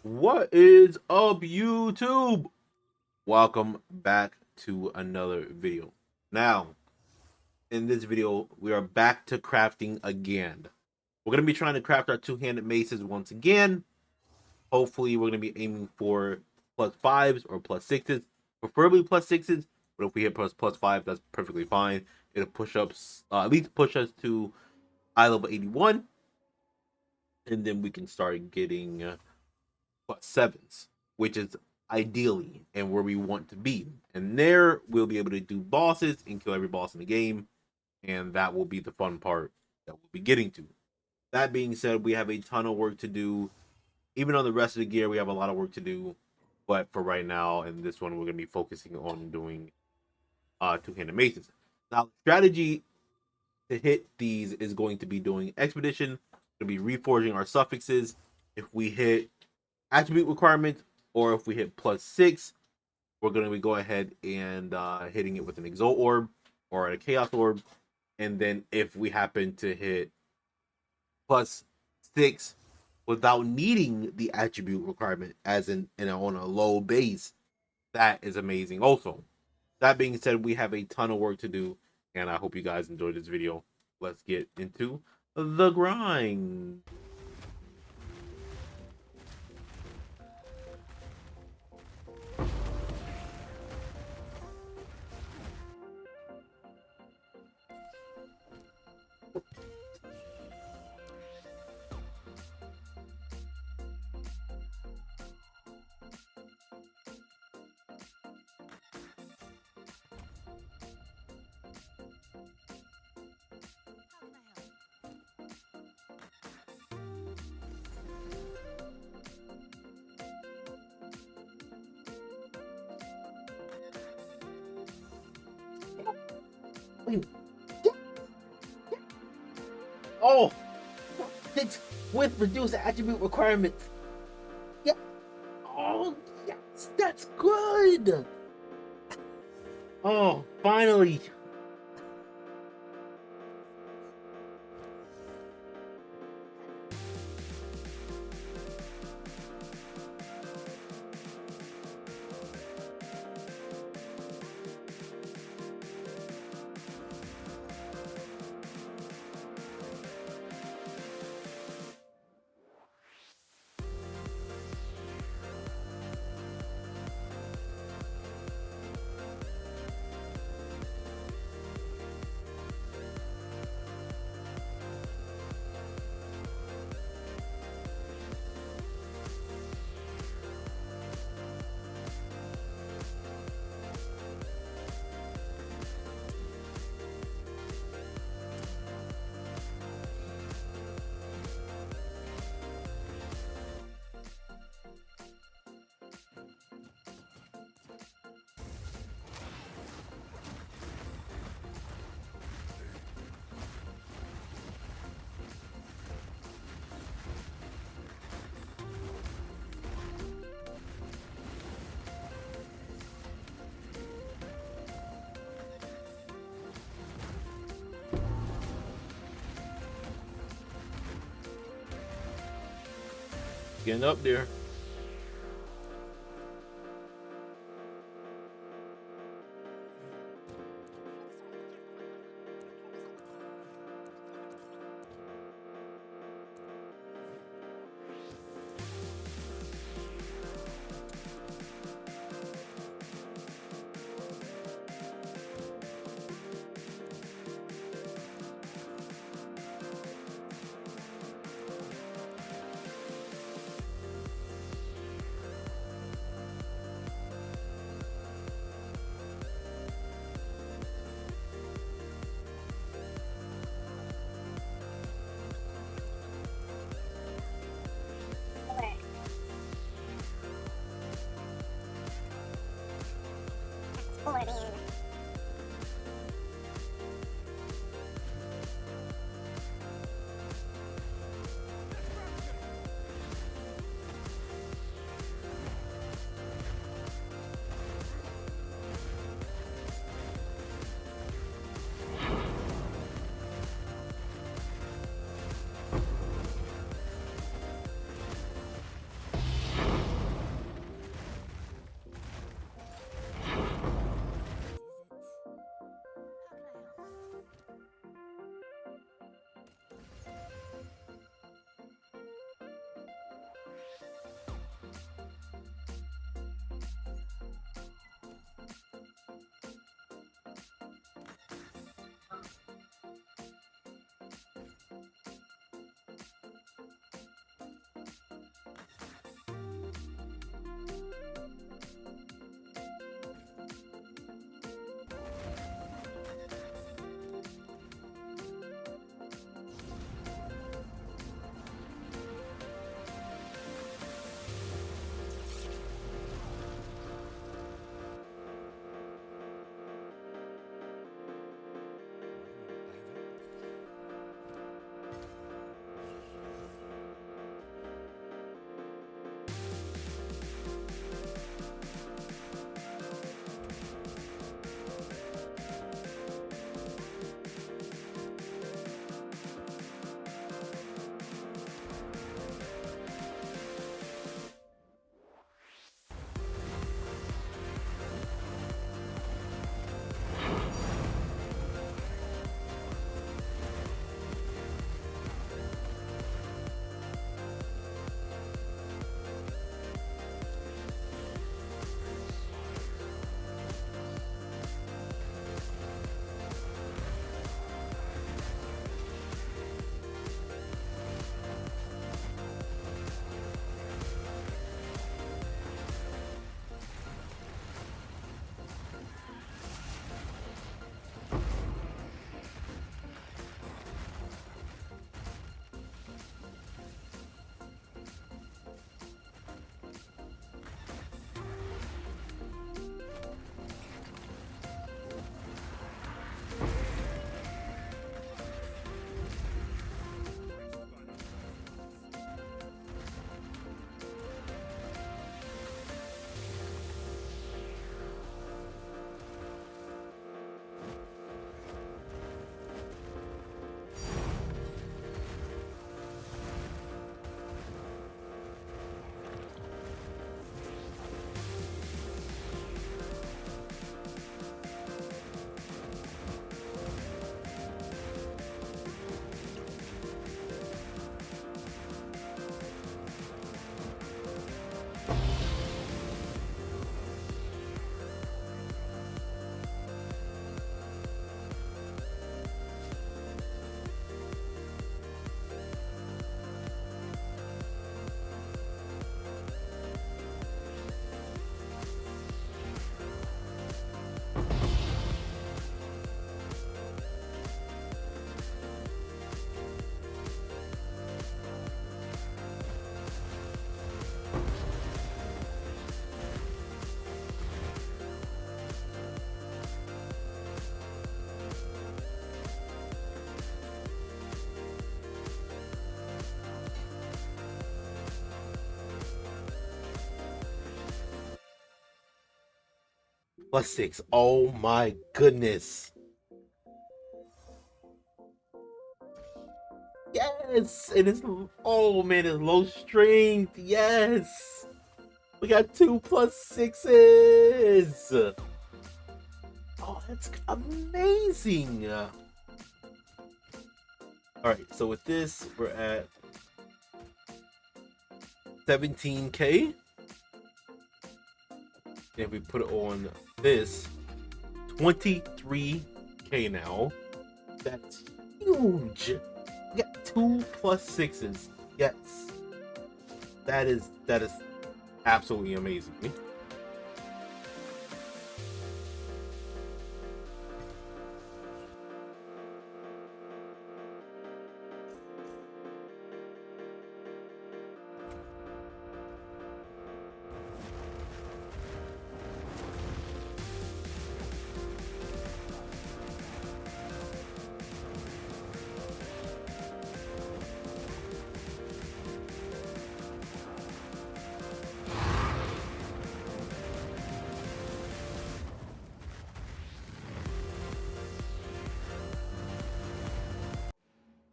What is up, YouTube? Welcome back to another video. Now, in this video, we are back to crafting again. We're going to be trying to craft our two-handed maces once again. Hopefully, we're going to be aiming for plus fives or plus sixes, preferably plus sixes. But if we hit plus five, that's perfectly fine. It'll push us, at least push us to eye level 81, and then we can start getting plus sevens, which is ideally and where we want to be. And there we'll be able to do bosses and kill every boss in the game, and that will be the fun part that we'll be getting to. That being said, we have a ton of work to do. Even on the rest of the gear, we have a lot of work to do. But for right now, in this one, we're going to be focusing on doing two-handed maces. Now, the strategy to hit these is going to be doing expedition, to be reforging our suffixes. If we hit attribute requirement, or if we hit plus six, we're going to go ahead and hitting it with an exalt orb or a chaos orb. And then if we happen to hit plus six without needing the attribute requirement, as in on a low base, that is amazing also. That being said, we have a ton of work to do, and I hope you guys enjoyed this video. Let's get into the grind. Oh, it's with reduced attribute requirements. Yeah. Oh, yes, that's good. Oh, finally. Getting up there. +6. Oh my goodness. Yes, and it's, oh man, it's low strength. Yes, we got 2+6s. Oh, that's amazing. All right, so with this, we're at 17K. If we put it on this, 23K now. That's huge. We got 2+6s. Yes, that is absolutely amazing.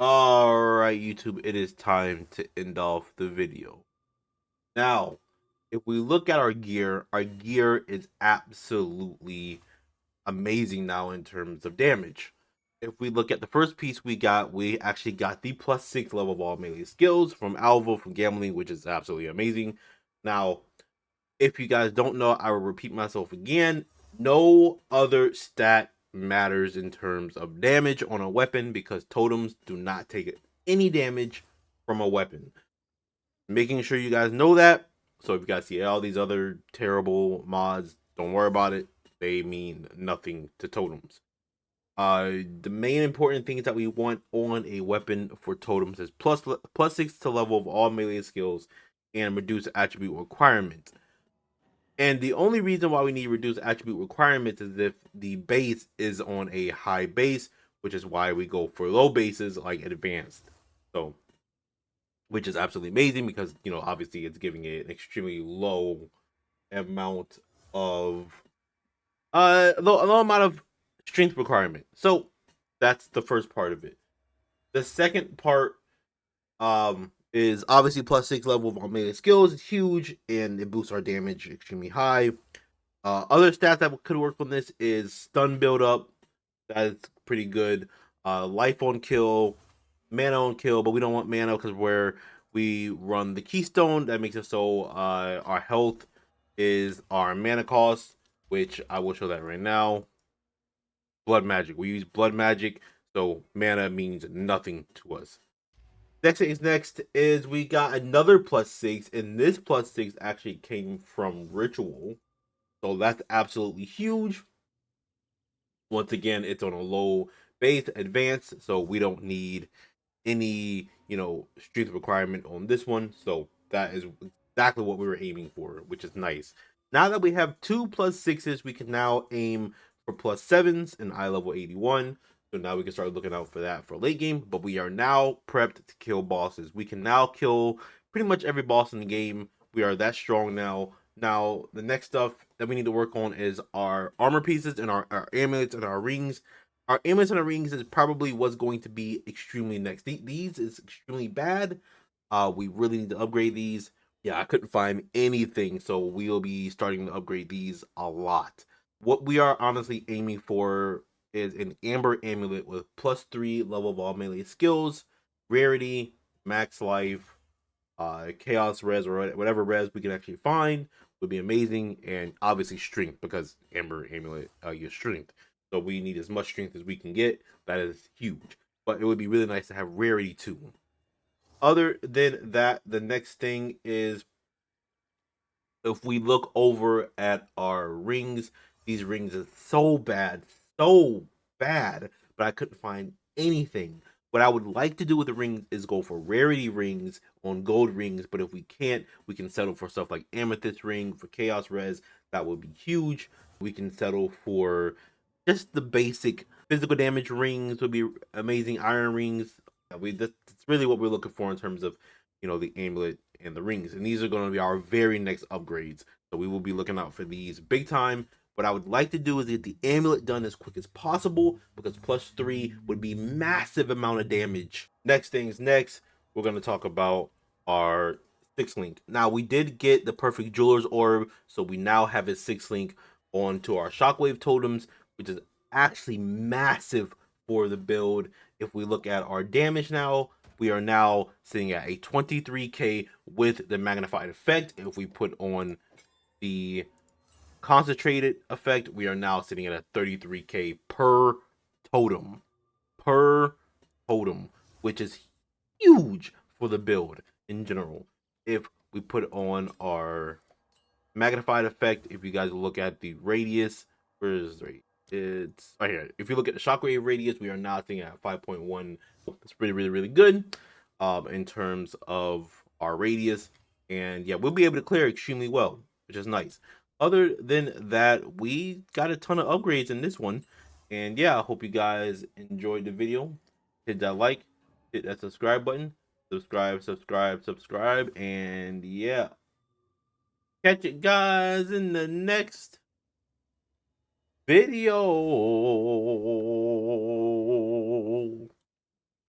Alright, YouTube, it is time to end off the video. Now, if we look at our gear is absolutely amazing now in terms of damage. If we look at the first piece we actually got the +6 level of all melee skills from Alvo from Gambling, which is absolutely amazing. Now, if you guys don't know, I will repeat myself again. No other stat matters in terms of damage on a weapon because totems do not take any damage from a weapon. Making sure you guys know that. So if you guys see all these other terrible mods, don't worry about it. They mean nothing to totems. The main important things that we want on a weapon for totems is +6 to level of all melee skills and reduce attribute requirement. And the only reason why we need reduced attribute requirements is if the base is on a high base, which is why we go for low bases like advanced. So, which is absolutely amazing because, you know, obviously it's giving it an extremely low amount of low amount of strength requirement. So that's the first part of it. The second part is obviously +6 level of our melee skills. It's huge and it boosts our damage extremely high. Other stats that could work on this is stun build up. That's pretty good. Life on kill, mana on kill, but we don't want mana because where we run the keystone, that makes it so our health is our mana cost, which I will show that right now. Blood magic. We use blood magic, so mana means nothing to us. Next is we got another +6, and this +6 actually came from ritual. So that's absolutely huge. Once again, it's on a low base advanced, so we don't need any, you know, strength requirement on this one. So that is exactly what we were aiming for, which is nice. Now that we have 2+6s, we can now aim for +7s in eye level 81. So now we can start looking out for that for late game. But we are now prepped to kill bosses. We can now kill pretty much every boss in the game. We are that strong now. Now, the next stuff that we need to work on is our armor pieces and our amulets and our rings. Our amulets and our rings is probably what's going to be extremely next. These is extremely bad. We really need to upgrade these. Yeah, I couldn't find anything, so we'll be starting to upgrade these a lot. What we are honestly aiming for is an amber amulet with +3 level of all melee skills, rarity, max life, chaos res or whatever res we can actually find would be amazing, and obviously strength because amber amulet gives strength. So we need as much strength as we can get. That is huge. But it would be really nice to have rarity too. Other than that, the next thing is if we look over at our rings, these rings are so bad, but I couldn't find anything. What I would like to do with the rings is go for rarity rings on gold rings, but if we can't, we can settle for stuff like amethyst ring for chaos res. That would be huge. We can settle for just the basic physical damage rings would be amazing. Iron rings. That's really what we're looking for in terms of, you know, the amulet and the rings. And these are going to be our very next upgrades. So we will be looking out for these big time. What I would like to do is get the amulet done as quick as possible because +3 would be massive amount of damage. Next things next, we're going to talk about our 6-link. Now, we did get the perfect jeweler's orb, so we now have a 6-link onto our Shockwave Totems, which is actually massive for the build. If we look at our damage now, we are now sitting at a 23k with the magnified effect. If we put on the concentrated effect, we are now sitting at a 33k per totem. Per totem, which is huge for the build in general. If we put on our magnified effect, if you guys look at the radius, where is the radius? It's right here. If you look at the shockwave radius, we are now sitting at 5.1. It's really good in terms of our radius. And yeah, we'll be able to clear extremely well, which is nice. Other than that, we got a ton of upgrades in this one. And yeah, I hope you guys enjoyed the video. Hit that like, hit that subscribe button. Subscribe. And yeah. Catch it, guys, in the next video.